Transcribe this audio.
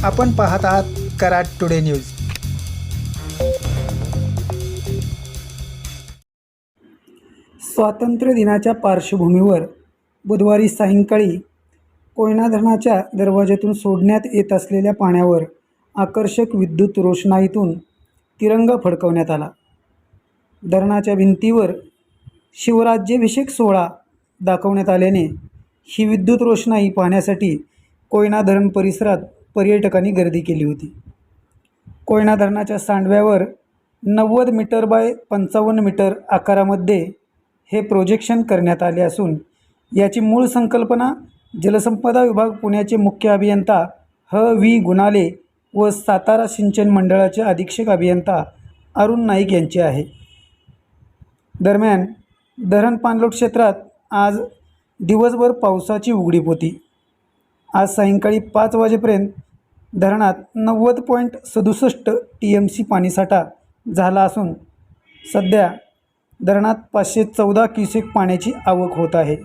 आपण पाहत आहात कराड टुडे न्यूज। स्वातंत्र्य दिनाच्या पार्श्वभूमीवर बुधवारी सायंकाळी कोयना धरणाच्या दरवाजातून सोडण्यात येत असलेल्या पाण्यावर आकर्षक विद्युत रोषणाईतून तिरंगा फडकवण्यात आला। धरणाच्या भिंतीवर शिवराज्याभिषेक सोहळा दाखवण्यात आल्याने ही विद्युत रोषणाई पाहण्यासाठी कोयना धरण परिसरात पर्यटकांनी गर्दी केली होती। कोयना धरणाच्या सांडव्यावर 90 मीटर बाय 55 मीटर आकारामध्ये हे प्रोजेक्शन करण्यात आले असून याची मूळ संकल्पना जलसंपदा विभाग पुण्याचे मुख्य अभियंता ह.व्ही. गुणाले व सातारा सिंचन मंडळाचे अधीक्षक अभियंता अरुण नाईक यांची आहे। दरम्यान धरण पाणलोट क्षेत्रात आज दिवसभर पावसाची उघडीप होती। आज सायंकाळी 5 वाजेपर्यंत धरणात 90.67 TMC पाणीसाठा झाला असून सध्या धरणात 514 क्युसेक पाण्याची आवक होत आहे।